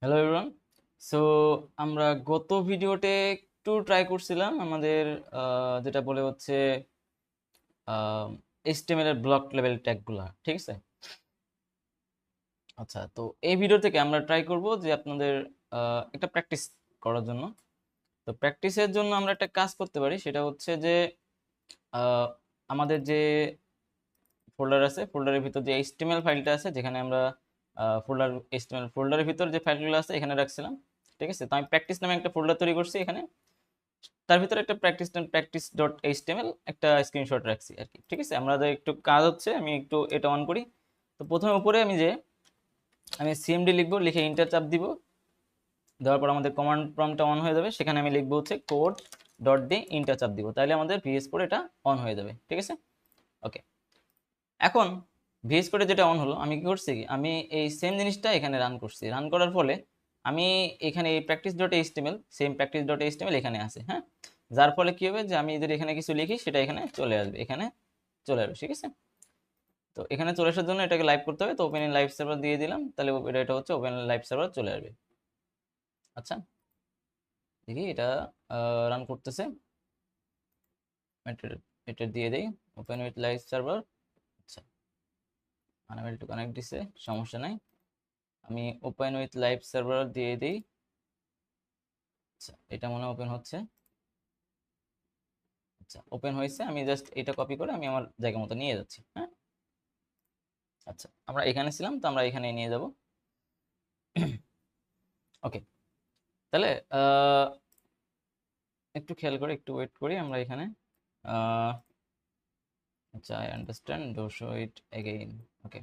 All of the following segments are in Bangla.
Hello everyone. সো আমরা গত ভিডিওতে একটু ট্রাই করছিলাম আমাদের যেটা বলে হচ্ছে এইচটিএমএল এর ব্লক লেভেল ট্যাগগুলা, ঠিক আছে? আচ্ছা, তো এই ভিডিও থেকে আমরা ট্রাই করব যে আপনাদের একটা প্র্যাকটিস করার জন্য। তো প্র্যাকটিসের জন্য আমরা একটা কাজ করতে পারি, সেটা হচ্ছে যে আহ, আমাদের যে ফোল্ডার আছে, ফোল্ডারের ভিতর যে এইচটিএমএল ফাইলটা আছে, যেখানে আমরা এইচটিএমএল ফোল্ডারের ভিতর যে ফাইলগুলো আছে এখানে রাখছিলাম, ঠিক আছে? তো আমি প্র্যাকটিস নামে একটা ফোল্ডার তৈরি করছি এখানে। তার ভিতরে একটা প্র্যাকটিস ডট এইচটিএমএল একটা স্ক্রিনশট রাখছি আর কি, ঠিক আছে? আমাদের একটু কাজ হচ্ছে, আমি একটু এটা অন করি। তো প্রথমে উপরে আমি সিএমডি লিখবো, লিখে ইন্টার চাপ দিব। দেওয়ার পর আমাদের কমান্ড প্রম্পটটা অন হয়ে যাবে, সেখানে আমি লিখবো হচ্ছে কোড ডট দিয়ে ইন্টার চাপ দিব, তাহলে আমাদের ভিএস কোড এটা অন হয়ে যাবে, ঠিক আছে? ওকে, এখন ভিএস কোডে যেটা অন হলো, আমি কি করছি, আমি এই সেম জিনিসটা এখানে রান করছি। রান করার ফলে আমি এখানে এই practice dot HTML, same practice dot HTML এখানে আছে, হ্যাঁ? যার ফলে কি হবে যে আমি যদি এখানে কিছু লিখি সেটা এখানে চলে আসবে, এখানে চলে আসবে, ঠিক আছে? তো এখানে চলে আসার জন্য এটাকে লাইভ করতে হবে। তো ওপেন ইন লাইভ সার্ভার দিয়ে দিলাম, তাহলে এটা হচ্ছে ওপেন লাইভ সার্ভার চলে আসবে। আচ্ছা, দেখি এটা রান করতেছে। এটা এটা দিয়ে দেই ওপেন উইথ লাইভ সার্ভার। আচ্ছা, আনএবল টু কানেক্ট দিছে, সমস্যা নাই। আমি ওপেন উইথ লাইভ সার্ভার দিয়ে দিই। আচ্ছা, এটা মনে ওপেন হচ্ছে। আচ্ছা, ওপেন হয়েছে। আমি জাস্ট এটা কপি করে আমি আমার জায়গা মতো নিয়ে যাচ্ছি, হ্যাঁ? আচ্ছা, আমরা এখানে ছিলাম, তো আমরা এখানে নিয়ে যাব। ওকে, তাহলে একটু খেয়াল করে একটু ওয়েট করি আমরা এখানে। আহ, আচ্ছা, I understand, do show it again. Okay,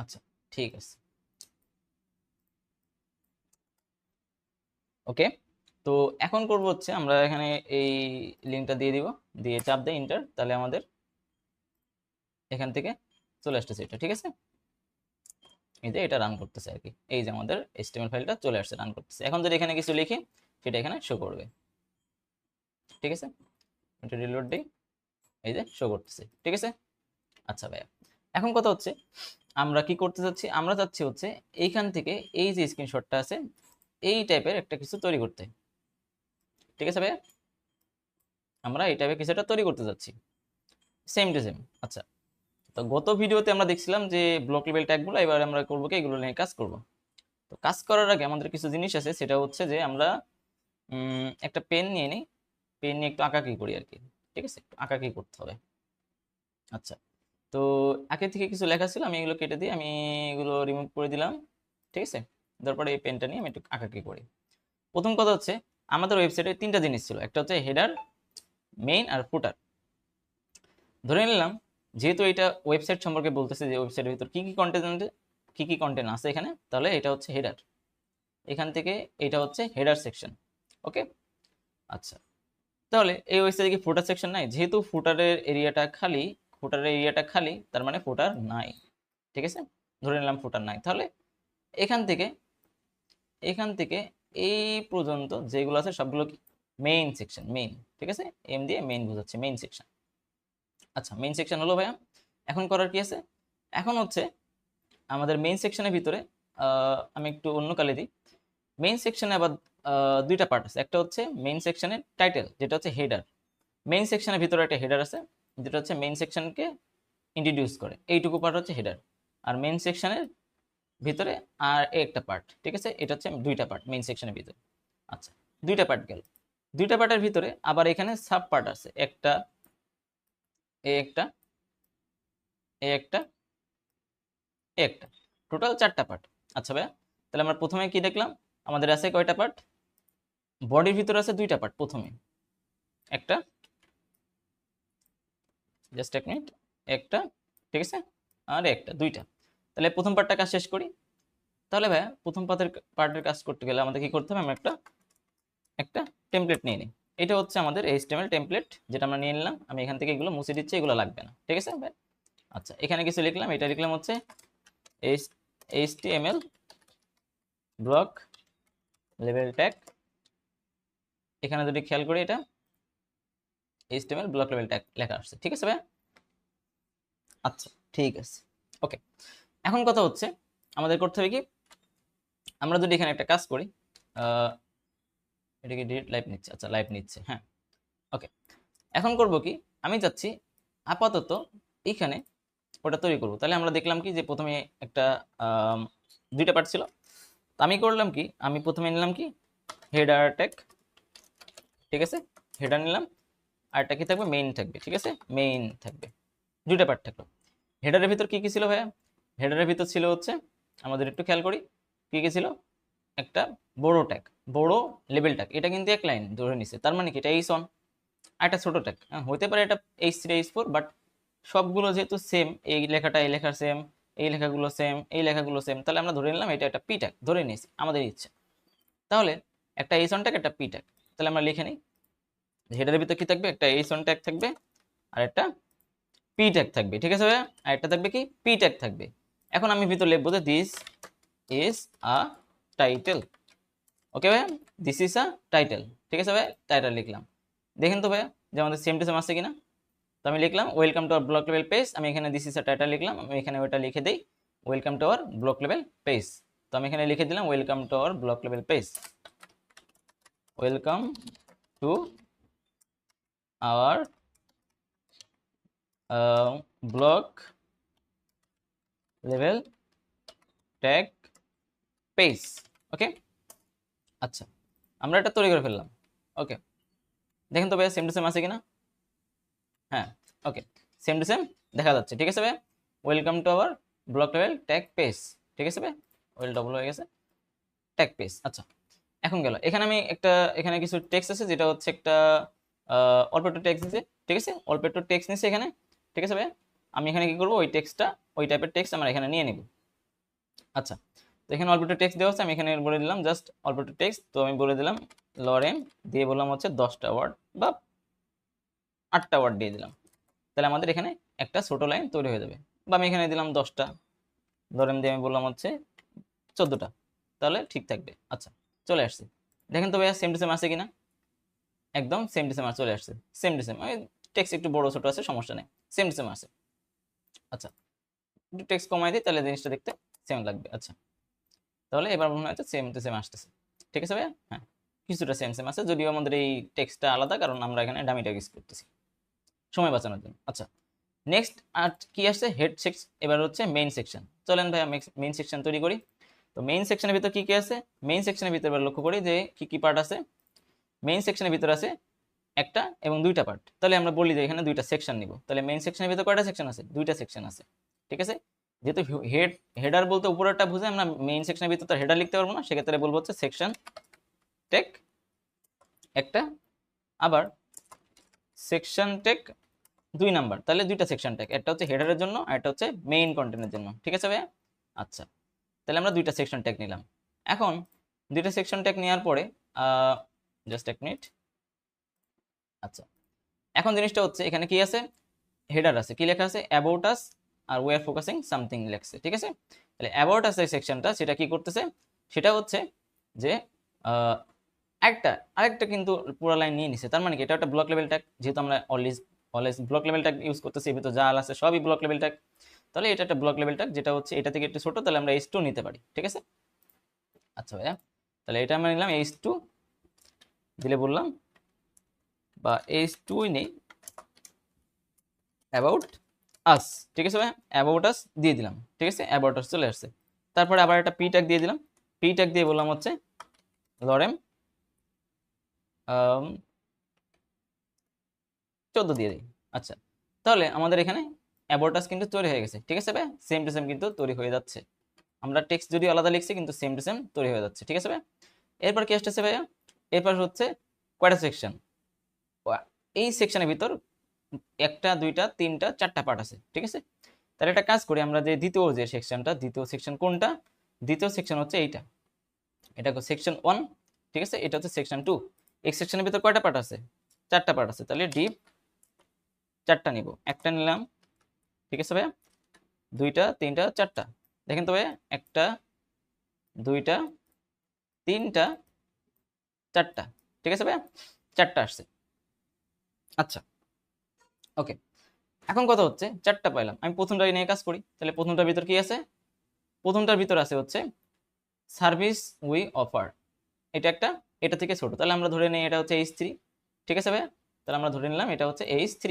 আচ্ছা, ঠিক আছে। ওকে, তো এখন করব হচ্ছে আমরা এখানে এই লিঙ্কটা দিয়ে দিব, দিয়ে চাপ দেয় ইন্টার, তাহলে আমাদের এখান থেকে চলে আসতেছে এটা, ঠিক আছে? এই যে এটা রান করতেছে আর কি, এই যে আমাদের এইচটিএমএল ফাইলটা চলে আসছে, রান করতেছে। এখন যদি এখানে কিছু লিখি সেটা এখানে শো করবে, ঠিক আছে? এটা রিলোড দিই, এই যে শো করতেছে, ঠিক আছে? আচ্ছা ভাইয়া, এখন কথা হচ্ছে আমরা কি করতে চাচ্ছি, আমরা চাচ্ছি হচ্ছে এইখান থেকে এই যে স্ক্রিনশটটা আছে এই টাইপের একটা কিছু তৈরি করতে, ঠিক আছে ভাইয়া? আমরা এই টাইপের কিছু একটা তৈরি করতে যাচ্ছি, সেম টু সেম। আচ্ছা, তো গত ভিডিওতে আমরা দেখছিলাম যে ব্লক লেভেল ট্যাগগুলো, এবার আমরা করবো কি, এগুলো নিয়ে কাজ করব। তো কাজ করার আগে আমাদের কিছু জিনিস আছে, সেটা হচ্ছে যে আমরা একটা পেন নিয়ে নিই, পেন নিয়ে একটু আঁকাকি করি আর কি, ঠিক আছে? একটু আঁকাকি করতে হবে। আচ্ছা, তো আগে থেকে কিছু লেখা ছিল, আমি এগুলো কেটে দিই, আমি এগুলো রিমুভ করে দিলাম, ঠিক আছে? তারপরে এই পেনটা নিয়ে আমি একটু আঁকাকি করি। প্রথম কথা হচ্ছে আমাদের ওয়েবসাইটে তিনটা জিনিস ছিল, একটা হচ্ছে হেডার, মেইন আর ফুটার। ধরে নিলাম যেহেতু এটা ওয়েবসাইট সম্পর্কে বলতেছে, যে ওয়েবসাইটের ভিতর কি কি কন্টেন্ট আছে এখানে, তাহলে এটা হচ্ছে হেডার। এখান থেকে এটা হচ্ছে হেডার সেকশন, ওকে? আচ্ছা, তাহলে এই ওয়েবসাইটে কি ফুটার সেকশন নাই? যেহেতু ফুটারের এরিয়াটা খালি, তার মানে ফুটার নাই, ঠিক আছে? ধরে নিলাম ফুটার নাই, তাহলে এখান থেকে এখান থেকে এই পর্যন্ত যেগুলো আছে সবগুলো কি মেইন সেকশন, মেইন, ঠিক আছে? এম দিয়ে মেইন বোঝাচ্ছে, মেইন সেকশন। আচ্ছা, মেইন সেকশন হলো ভাইয়া। এখন করার কি আছে, এখন হচ্ছে আমাদের মেইন সেকশনের ভিতরে আমি একটু অন্য কালে দিই। মেইন সেকশনে আবার দুইটা পার্ট আছে, একটা হচ্ছে মেইন সেকশনের টাইটেল, যেটা হচ্ছে হেডার। মেইন সেকশনের ভিতরে একটা হেডার আছে, যেটা হচ্ছে মেইন সেকশনকে ইন্ট্রোডিউস করে, এইটুকু পার্ট হচ্ছে হেডার। আর মেইন সেকশনের ভিতরে আর একটা পার্ট, ঠিক আছে? এটা হচ্ছে দুইটা পার্ট মেইন সেকশনের ভিতরে। আচ্ছা, দুইটা পার্ট গেল। দুইটা পার্টের ভিতরে আবার এখানে সাব পার্ট আছে, একটা, এ একটা, এ একটা, এ একটা, টোটাল চারটা পার্ট। আচ্ছা ভাইয়া, তাহলে আমরা প্রথমে কি দেখলাম, আমাদের আছে কয়টা পার্ট? বডির ভিতরে আছে দুইটা পার্ট, প্রথমে একটা, জাস্ট এক মিনিট, একটা, ঠিক আছে? আর একটা, দুইটা। তাহলে প্রথম পার্টটা কাজ শেষ করি। তাহলে ভাইয়া প্রথম পার্টের কাজ করতে গেলে আমাদের কি করতে হবে, আমরা একটা একটা টেমপ্লেট নিয়ে নিই। এটা হচ্ছে আমাদের এইচটিএমএল টেমপ্লেট, যেটা আমরা নিয়ে নিলাম। আমি এখান থেকে এগুলো মুছে দিচ্ছি, এগুলো লাগবে না, ঠিক আছে ভাই? আচ্ছা, এখানে কিছু লিখলাম, এটা লিখলাম হচ্ছে এইচটিএমএল ব্লক লেভেল ট্যাগ। এখানে যদি খেয়াল করি, এটা এইচটিএমএল ব্লক লেভেল ট্যাগ লেখা আসছে, ঠিক আছে ভাই? আচ্ছা, ঠিক আছে। ওকে, এখন কথা হচ্ছে আমাদের করতে হবে কি, আমরা যদি এখানে একটা কাজ করি, এটাকে ডিলিট, লাইভ নিচ্ছে, আচ্ছা লাইভ নিচ্ছে, হ্যাঁ ওকে। এখন করব কি, আমি চাচ্ছি আপাতত এইখানে ওটা তৈরি করব। তাহলে আমরা দেখলাম কি যে প্রথমে একটা দুইটা পার্ট ছিল। তো আমি করলাম কি, আমি প্রথমে নিলাম কি হেডার ট্যাগ, ঠিক আছে, হেডার নিলাম, আর একটা কি থাকবে, মেইন থাকবে, ঠিক আছে, মেইন থাকবে, দুইটা পার্ট থাকলো। হেডারের ভিতর কি কি ছিল ভাইয়া? হেডারের ভিতর ছিল হচ্ছে, আমাদের একটু খেয়াল করি কি কি ছিল, একটা বড় ট্যাগ, বড় লেভেল ট্যাগ, এটা কিন্তু এক লাইন ধরে নিছে, তার মানে কি এটা এইচ1। আর একটা ছোট ট্যাগ, হতে পারে এটা এইচ3 এইচ4, বাট সবগুলো যেহেতু সেম, এই লেখাটা এই লেখা সেম, এই লেখাগুলো সেম, এই লেখাগুলো সেম, তাহলে আমরা ধরে নিলাম এটা একটা পি ট্যাগ, ধরে নিয়েছি আমাদের ইচ্ছা। তাহলে একটা এইচ1 ট্যাগ, একটা পি ট্যাগ, তাহলে আমরা লিখে নিই, হেডারের ভিতর কি থাকবে, একটা এইচ1 ট্যাগ থাকবে আর একটা পি ট্যাগ থাকবে, ঠিক আছে ভাইয়া, আর একটা থাকবে কি পি ট্যাগ থাকবে। এখন আমি ভিতর লিখবো যে দিস ইজ আ টাইটেল, ওকে ভাইয়া, দিস ইজ আ টাইটেল, ঠিক আছে ভাইয়া, টাইটেল লিখলাম। দেখেন তো ভাইয়া যে আমাদের সেম টু সেম আছে কিনা। তো আমি লিখলাম welcome to our block level page, আমি এখানে দিস ইজ আ টাইটেল লিখলাম, আমি এখানে ওইটা লিখে দিই welcome to our block level page. তো আমি এখানে লিখে দিলাম welcome to our block level page, welcome to our block level tag page, okay. আচ্ছা, আমরা এটা তৈরি করে ফেললাম, ওকে। দেখেন তো ভাইয়া সেম টু সেম আছে কিনা, হ্যাঁ ওকে, সেম টু সেম দেখা যাচ্ছে, ঠিক আছে ভাইয়া, welcome to our block level tag page, ঠিক আছে ভাইয়া, ওয়েল ডবল হয়ে গেছে ট্যাগ পেজ। আচ্ছা, এখন গেল এখানে আমি একটা, এখানে কিছু টেক্সট আছে যেটা হচ্ছে একটা অল্প একটু টেক্সট দিছে, ঠিক আছে, অল্প একটু টেক্সট নিছে এখানে, ঠিক আছে ভাইয়া। আমি এখানে কি করবো, ওই টেক্সটটা, ওই টাইপের টেক্সট আমরা এখানে নিয়ে নিব। আচ্ছা, তো এখানে অল্প একটু টেক্সট দেওয়া আছে, আমি এখানে বলে দিলাম জাস্ট অল্প একটু টেক্সট, তো আমি বলে দিলাম লরেন দিয়ে বললাম হচ্ছে 10টা ওয়ার্ড বা 8টা ওয়ার্ড দিয়ে দিলাম, তাহলে আমাদের এখানে একটা ছোট লাইন তৈরি হয়ে যাবে। বা আমি এখানে দিলাম 10টা, লরেন দিয়ে আমি বললাম হচ্ছে 14টা, তাহলে ঠিক থাকবে। আচ্ছা, চলে আসছে, দেখেন তো ভাইয়া সেম টু সেম আছে কিনা, একদম সেম টু সেম চলে আসছে, সেম টু সেম, ওই টেক্সট একটু বড় ছোট আছে, সমস্যা নেই, সেম টু সেম আছে। আচ্ছা, একটু টেক্সট কমাই দিই তাহলে জিনিসটা দেখতে সেম লাগবে। আচ্ছা, তাহলে এবার মনে হচ্ছে সেম টু সেম আসতেছে, ঠিক আছে ভাইয়া, হ্যাঁ কিছুটা সেম সেম আছে, যদিও আমাদের এই টেক্সটটা আলাদা, কারণ আমরা এখানে ডামি ট্যাগ ইউজ করতেছি সময় বাঁচানোর জন্য। আচ্ছা, নেক্সট আর কি আসছে, হেড সেকশন, এবার হচ্ছে মেইন সেকশন। চলেন ভাইয়া মেইন সেকশন তৈরি করি। তো মেইন সেকশনের ভিতর কি কি আছে, মেইন সেকশনের ভিতর এবার লক্ষ্য করি যে কি কি পার্ট আছে। মেইন সেকশনের ভিতর আছে একটা এবং দুইটা পার্ট, তাহলে আমরা বলি যে এখানে দুইটা সেকশন নিব, তাহলে মেইন সেকশনের ভিতর কয়টা সেকশন আছে, দুইটা সেকশন আছে, ঠিক আছে। যেহেতু হেডার বলতে উপরেরটা বুঝে, আমরা মেইন সেকশনের ভিতর তো হেডার লিখতে পারবো না, সেক্ষেত্রে বলবো হচ্ছে সেকশন টেক একটা, আবার সেকশন টেক 2 নাম্বার, তাহলে দুইটা সেকশন টেক, একটা হচ্ছে হেডারের জন্য আর একটা হচ্ছে মেইন কন্টেন্টের জন্য, ঠিক আছে ভাইয়া। আচ্ছা, তাহলে আমরা দুইটা সেকশন ট্যাগ নিলাম। এখন দুইটা সেকশন ট্যাগ নেওয়ার পরে জাস্ট এক মিনিট। আচ্ছা, এখন জিনিসটা হচ্ছে এখানে কি আছে, হেডার আছে, কি লেখা আছে, অ্যাবাউট আস আর ওয়ে আর ফোকাসিং সামথিং লেখছে, ঠিক আছে। তাহলে অ্যাবাউট আস এই সেকশনটা সেটা কি করতেছে, সেটা হচ্ছে যে আরেকটা কিন্তু পুরো লাইন নিয়ে নিছে, তার মানে কি এটা একটা ব্লক লেভেল ট্যাগ, যেহেতু আমরা always always block level tag use করতেছি, এর ভিতর যা আছে সবই ব্লক লেভেল ট্যাগ, তাহলে এটা একটা ব্লক লেভেল ট্যাগ যেটা হচ্ছে এটা থেকে একটু ছোট, তাহলে আমরা H2 নিতে পারি, ঠিক আছে। আচ্ছা ভাইয়া, তাহলে এটা আমরা নিলাম H2 দিলে বললাম, বা H2 নেই, অ্যাবাউট আস, ঠিক আছে ভাই, অ্যাবাউট আস দিয়ে দিলাম, ঠিক আছে, অ্যাবাউট আস চলে আসছে। তারপরে আবার একটা পি ট্যাগ দিয়ে দিলাম, পি ট্যাগ দিয়ে বললাম হচ্ছে লরেম 14 দিয়ে দিই। আচ্ছা, তাহলে আমাদের এখানে অ্যাবাউট আস কিন্তু তৈরি হয়ে গেছে, ঠিক আছে ভাই, সেম টু সেম কিন্তু তৈরি হয়ে যাচ্ছে, আমরা টেক্সট যদি আলাদা লিখছি কিন্তু সেম টু সেম তৈরি হয়ে যাচ্ছে, ঠিক আছে ভাই। এরপর কি আসতেছে ভাইয়া, এরপর হচ্ছে কয়টা সেকশন, এই সেকশনের ভিতর একটা দুইটা তিনটা চারটা পার্ট আছে, ঠিক আছে। তাহলে একটা কাজ করি, আমরা যে দ্বিতীয় যে সেকশনটা, দ্বিতীয় সেকশন কোনটা, দ্বিতীয় সেকশন হচ্ছে এইটা, এটা সেকশন 1, ঠিক আছে, এটা হচ্ছে সেকশন 2। এই সেকশনের ভিতর কয়টা পার্ট আছে, চারটা পার্ট আছে, তাহলে ডিপ চারটা নিব, একটা নিলাম, ঠিক আছে ভাইয়া, দুইটা তিনটা চারটা, দেখেন তো ভাইয়া, একটা দুইটা তিনটা চারটা, ঠিক আছে ভাইয়া, চারটা আসছে। আচ্ছা ওকে, এখন কথা হচ্ছে চারটা পাইলাম, আমি প্রথমটা নিয়ে কাজ করি, তাহলে প্রথমটার ভিতর কি আছে, প্রথমটার ভিতরে আছে হচ্ছে সার্ভিস উই অফার, এটা একটা, এটা থেকে ছোট, তাহলে আমরা ধরে নিই এটা হচ্ছে H3। ঠিক আছে ভাই, তাহলে আমরা ধরে নিলাম এটা হচ্ছে H3,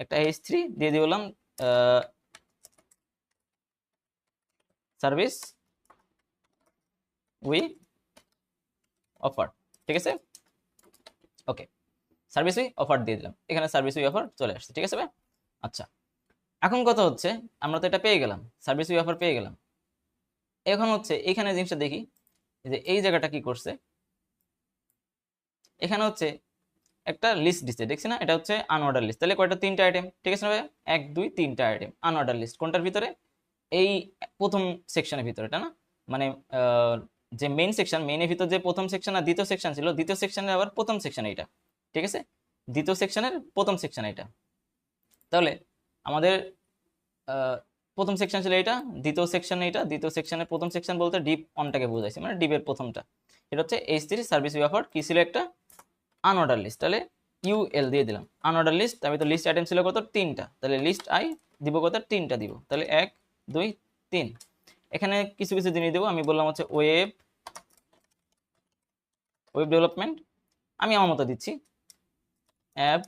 একটা H3 দিয়ে দিলাম সার্ভিস উই অফার। ঠিক আছে, ওকে, সার্ভিস উই অফার দিয়ে দিলাম, এখানে সার্ভিস উই অফার চলে আসছে। ঠিক আছে ভাই, আচ্ছা এখন কথা হচ্ছে আমরা তো এটা পেয়ে গেলাম, সার্ভিস উই অফার পেয়ে গেলাম। এখন হচ্ছে এখানে জিনিসটা দেখি যে এই জায়গাটা কি করছে, এখানে হচ্ছে একটা লিস্ট দিচ্ছে, দেখছি না, এটা হচ্ছে আনঅর্ডার লিস্ট, তাহলে কয়টা, তিনটা আইটেম। ঠিক আছে না ভাই, 1 2 3টা আইটেম আনঅর্ডার লিস্ট, কোনটার ভিতরে, এই প্রথম সেকশনের ভিতরে, এটা না, মানে যে মেইন সেকশন, মেইনের ভিতর যে প্রথম সেকশন আর দ্বিতীয় সেকশন ছিল, দ্বিতীয় সেকশনের আবার প্রথম সেকশন এইটা। ঠিক আছে, দ্বিতীয় সেকশনের প্রথম সেকশন এটা, তাহলে আমাদের প্রথম সেকশন ছিল এটা, দ্বিতীয় সেকশন এটা, দ্বিতীয় সেকশনের প্রথম সেকশন বলতে ডিপ অনটাকে বোঝাইছে, মানে ডিপের প্রথমটা, এটা হচ্ছে H3 সার্ভিস উই অফার, কি ছিল, একটা আনঅর্ডার লিস্ট, তাহলে UL দিয়ে দিলাম আনঅর্ডার লিস্ট, আমি তো লিস্ট আইটেম ছিল কত, 3টা, তাহলে লিস্ট আই দিব কত, 3টা দিব, তাহলে 1 2 3। এখানে কিছু কিছু জিনিস দেবো, আমি বললাম হচ্ছে ওয়েব ডেভেলপমেন্ট, আমি আমার মতো দিচ্ছি অ্যাপ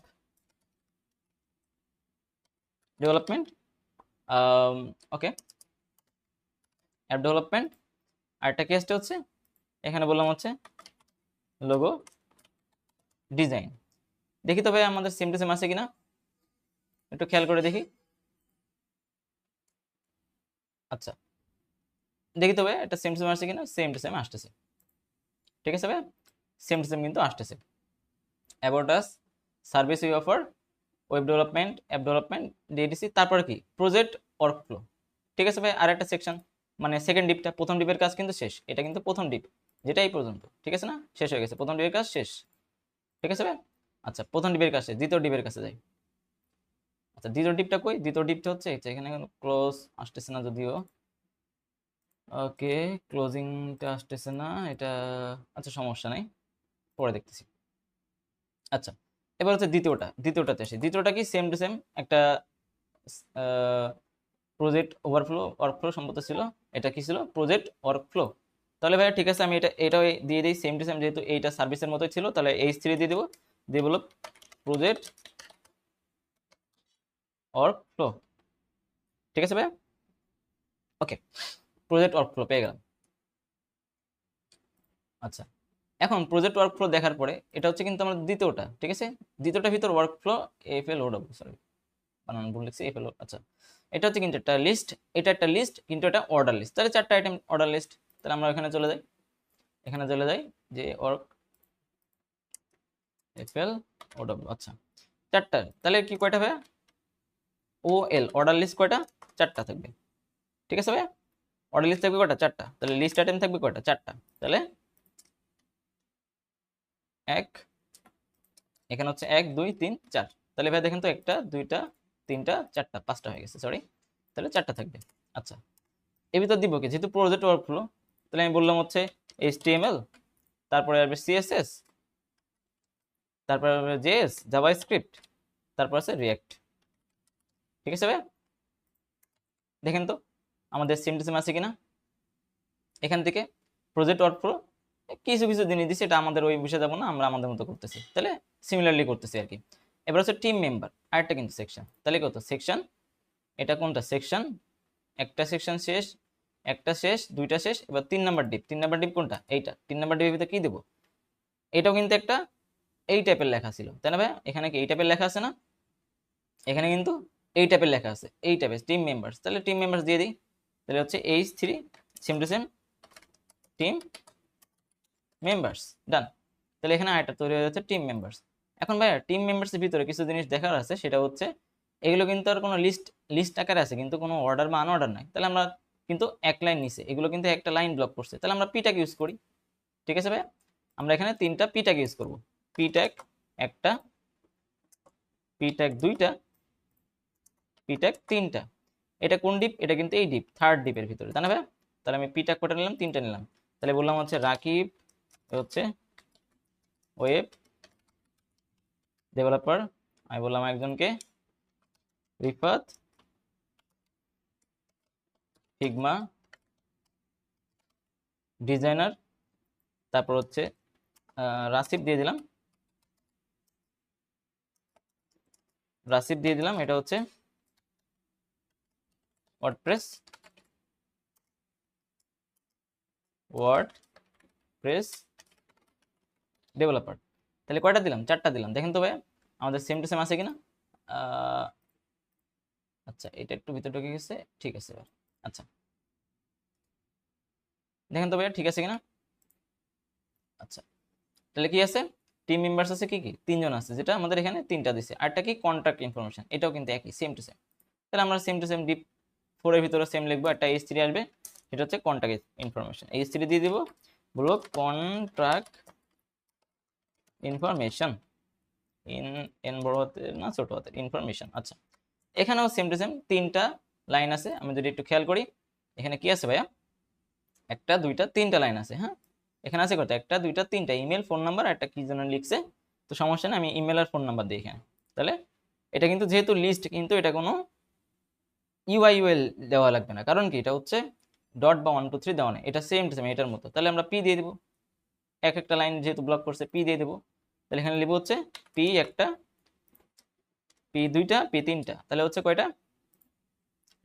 ডেভেলপমেন্ট, ওকে অ্যাপ ডেভেলপমেন্ট। আরেকটা কেসটা হচ্ছে এখানে বললাম হচ্ছে লোগো ডিজাইন। দেখি তো ভাই আমাদের সেম টু সেম আছে কিনা, একটু খেয়াল করে দেখি। আচ্ছা দেখি তো ভাই এটা সেম টু সেম আসছে কিনা, সেম টু সেম আসতেছে। ঠিক আছে ভাই, সেম টু সেম কিন্তু আসতেছে। About us, service we offer, web development, app development দিয়ে দিছি, তারপরে কি প্রজেক্ট ওয়ার্কফ্লো। ঠিক আছে ভাই, আর একটা সেকশন, মানে সেকেন্ড ডিপটা, প্রথম ডিপের কাজ কিন্তু শেষ, এটা কিন্তু প্রথম ডিপ, যেটা এই পর্যন্ত। ঠিক আছে না, শেষ হয়ে গেছে, প্রথম ডিপের কাজ শেষ। ঠিক আছে ভাই, আচ্ছা প্রথম ডিপের কাজ শেষ, দ্বিতীয় ডিপের কাছে যাই। আচ্ছা দ্বিতীয় ডিপটা কই, দ্বিতীয় ডিপটা হচ্ছে এখানে ক্লোজ আসতেছে না যদিও, ওকে ক্লোজিংটা আসতেছে না এটা, আচ্ছা সমস্যা নাই, পরে দেখতেছি। আচ্ছা এবার হচ্ছে দ্বিতীয়টাতে আসি, দ্বিতীয়টা কি সেম টু সেম একটা প্রজেক্ট ওয়ার্কফ্লো সম্ভবত ছিল, এটা কি ছিল, প্রজেক্ট ওয়ার্কফ্লো। তাহলে ভাই ঠিক আছে, আমি এটাও দিয়ে দিই সেম টু সেম, যেহেতু এইটা সার্ভিসের মতোই ছিল, তাহলে H3 দিয়ে দেবো, ডেভেলপ প্রজেক্ট ওয়ার্কফ্লো। ঠিক আছে ভাই, ওকে প্রজেক্ট ওয়ার্কফ্লো পেয়ে গেলাম। আচ্ছা এখন প্রজেক্ট ওয়ার্কফ্লো দেখার পরে এটা হচ্ছে কিন্তু আমার দ্বিতীয়টা। ঠিক আছে, দ্বিতীয়টার ভিতর ওয়ার্কফ্লো FLOW, সরি বানান ভুল লিখছি, FLO। আচ্ছা এটা হচ্ছে কিন্তু একটা লিস্ট, এটা একটা লিস্ট কিন্তু এটা অর্ডার লিস্ট, তাহলে 4টা আইটেম অর্ডার লিস্ট। তাহলে আমরা এখানে চলে যাই, এখানে চলে যাই যে ওয়ার্ক FLOW, আচ্ছা 4টা, তাহলে কি কয়টা ভাইয়া, OL অর্ডার লিস্ট কয়টা, 4টা থাকবে। ঠিক আছে ভাইয়া, অর্ডার লিস্ট থাকবে কয়টা, 4টা, তাহলে লিস্ট আইটেম থাকবে কয়টা, 4টা, তাহলে 1, এখানে হচ্ছে 1 2 3 4, তাহলে ভাই দেখেন তো 1টা 2টা 3টা 4টা 5টা হয়ে গেছে, সরি, তাহলে 4টা থাকবে। আচ্ছা এর ভিতর দিব কি, যেহেতু প্রজেক্ট ওয়ার্কফ্লো, তাহলে আমি বললাম হচ্ছে HTML, তারপরে আসবে CSS, তারপরে আসবে JS জাভাস্ক্রিপ্ট, তারপর আছে রিঅ্যাক্ট। ঠিক আছে ভাই, দেখেন তো আমাদের সেম টু সেম আছে কিনা। এখান থেকে প্রজেক্ট ওয়ার্কফ্লো কিছু কিছু জিনিস দিচ্ছে, এটা আমাদের ওই বিষয়ে যাবো না, আমরা আমাদের মতো করতেছি, তাহলে সিমিলারলি করতেছি আর কি। এবার হচ্ছে টিম মেম্বার, আরেকটা কিন্তু সেকশন, তাহলে কত সেকশন, এটা কোনটা সেকশন, একটা সেকশন শেষ, একটা শেষ, দুইটা শেষ, এবার 3 নাম্বার ডিপ, 3 নাম্বার ডিপ কোনটা, এইটা 3 নাম্বার ডিপের ভিতরে কি দেবো, এটাও কিন্তু একটা এই টাইপের লেখা ছিল, তাই না ভাই, এখানে কি এই টাইপের লেখা আছে না, এখানে কিন্তু এই টাইপের লেখা আছে, এই টাইপের টিম মেম্বার্স, তাহলে টিম মেম্বার্স দিয়ে দিই, তাহলে হচ্ছে H3 same to same team members, done. তাহলে এখানে আরেকটা তৈরি হয়ে যাচ্ছে টিম মেম্বার্স। এখন ভাইয়া টিম মেম্বার্সের ভিতরে কিছু জিনিস দেখার আছে, সেটা হচ্ছে এগুলো কিন্তু আর কোনো লিস্ট লিস্ট আকারে আছে, কিন্তু কোনো অর্ডার বা আনঅর্ডার নাই, তাহলে আমরা কিন্তু এক লাইন নিচে এগুলো কিন্তু একটা লাইন ব্লক করছে, তাহলে আমরা পি ট্যাগ ইউজ করি। ঠিক আছে ভাইয়া, আমরা এখানে 3টা পি ট্যাগ ইউজ করব, পি ট্যাগ একটা, পি ট্যাগ 2টা, পি ট্যাগ 3টা। এটা কোন ডিপ, এটা কিন্তু এই ডিপ, থার্ড ডিপের ভিতরে, তাই না ভাইয়া, তাহলে আমি পি ট্যাগ কটা নিলাম, 3টা নিলাম, তাহলে বললাম হচ্ছে রাকিব হচ্ছে ওয়েব ডেভেলপার, আমি বললাম একজনকে রিফাত ফিগমা ডিজাইনার, তারপর হচ্ছে রাসিব দিয়ে দিলাম, এটা হচ্ছে ওয়ার্ডপ্রেস ডেভেলপার। তাহলে কয়টা দিলাম? 4টা দিলাম। দেখেন তো ভাই আমাদের সেম টু সেম আছে কিনা। আহ, আচ্ছা এটা একটু ভিতরে ঢুকে গেছে, ঠিক আছে এবার। আচ্ছা দেখেন তো ভাইয়া ঠিক আছে কিনা। আচ্ছা তাহলে কি আছে, টিম মেম্বার্স আছে কি কি 3জন আছে, যেটা আমাদের এখানে 3টা দিছে। আরটা কি কন্ট্যাক্ট ইনফরমেশন, এটাও কিন্তু একই সেম টু সেম। তাহলে আমরা সেম টু সেম ডিপ 4 এর ভিতরে সেম লিখবো, একটা H3 আসবে, এটা হচ্ছে কন্ট্যাক্ট ইনফরমেশন, H3 দিয়ে দিব, বলবো কন্ট্রাক্ট ইনফরমেশন, ইন এন বড় হাতের না ছোট হাতের ইনফরমেশন। আচ্ছা এখানেও সেম টু সেম 3টা লাইন আছে। আমি যদি একটু খেয়াল করি এখানে কি আছে ভাইয়া, 1টা 2টা 3টা লাইন আছে। হ্যাঁ এখানে আছে কত, 1টা 2টা 3টা, ইমেল ফোন নাম্বার, একটা কি যেন লিখছে, তো সমস্যা নেই, আমি ইমেল আর ফোন নাম্বার দিই এখানে। তাহলে এটা কিন্তু যেহেতু লিস্ট, কিন্তু এটা কোনো ইউআইএল দেওয়া লাগবে না, কারণ কি এটা হচ্ছে ডট বা 1 2 3 দেওয়া নেই, এটা সেম টু সেম এটার মতো। তাহলে আমরা পি দিয়ে দেবো, একটা লাইন যেহেতু ব্লক করছে পি দিয়ে দেবো। তাহলে এখানে লিখবো হচ্ছে পি একটা, পি 2টা, পি 3টা, তাহলে হচ্ছে কয়টা,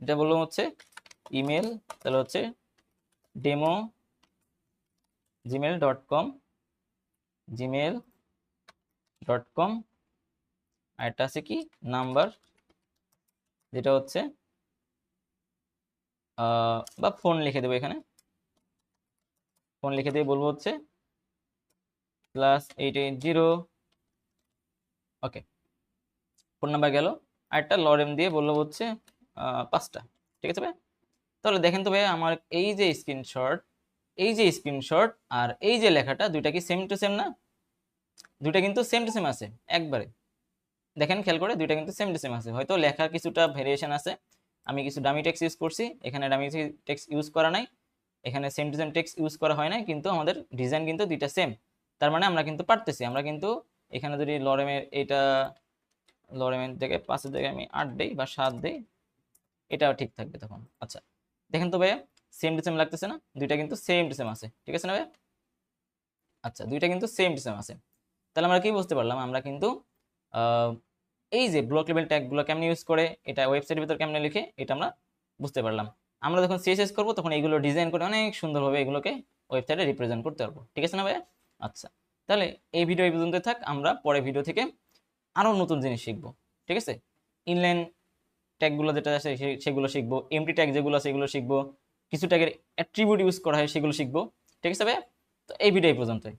এটা বললাম হচ্ছে ইমেল, তাহলে হচ্ছে ডেমো gmail.com, gmail.com, আর একটা আছে কি নাম্বার, যেটা হচ্ছে বা ফোন লিখে দেবো এখানে, ফোন লিখে দিয়ে বলবো হচ্ছে +880, ওকে ফোন নাম্বার গেল। আর একটা লরেম দিয়ে বলবো হচ্ছে 5টা, ঠিক আছে ভাই। তাহলে দেখেন তো ভাই আমার এই যে স্ক্রিনশট আর এই যে লেখাটা, দুইটা কি সেম টু সেম না? দুইটা কিন্তু সেম টু সেম আছে একবারে, দেখেন খেয়াল করে, দুইটা কিন্তু সেম টু সেম আছে, হয়তো লেখা কিছুটা ভেরিয়েশন আছে, আমি কিছু ডামি টেক্সট ইউজ করছি, এখানে ডামি টেক্সট ইউজ করা নাই, এখানে same to same text use করা হয় নাই, কিন্তু আমাদের ডিজাইন কিন্তু দুইটা সেম। তার মানে আমরা কিন্তু পারতেছি, আমরা কিন্তু এখানে যদি লরেমের থেকে 5-এর জায়গায় আমি 8 দেই বা 7 দেই, এটাও ঠিক থাকবে তখন। আচ্ছা দেখেন তো ভাইয়া সেম টু সেম লাগতেছে না, দুইটা কিন্তু সেম টু সেম আছে, ঠিক আছে না ভাইয়া? আচ্ছা দুইটা কিন্তু সেম টু সেম আছে। তাহলে আমরা কি বুঝতে পারলাম, আমরা কিন্তু আহ, এই যে ব্লক লেভেল ট্যাগগুলো কেমনে ইউজ করে, এটা ওয়েবসাইটের ভিতর কেমনে লিখে, এটা আমরা বুঝতে পারলাম। আমরা যখন সিএসএস করব তখন এইগুলো ডিজাইন করে অনেক সুন্দরভাবে এগুলোকে ওয়েবসাইটে রিপ্রেজেন্ট করতে পারবো, ঠিক আছে না ভাইয়া? আচ্ছা তাহলে এই ভিডিও এই পর্যন্ত থাক, আমরা পরের ভিডিও থেকে আরও নতুন জিনিস শিখবো, ঠিক আছে? ইনলাইন ট্যাগগুলো যেটা আছে সেগুলো শিখবো, এমটি ট্যাগ যেগুলো আছে সেগুলো শিখবো, কিছু ট্যাগের অ্যাট্রিবিউট ইউজ করা হয় সেগুলো শিখবো, ঠিক আছে ভাইয়া? তো এই ভিডিও এই পর্যন্তই।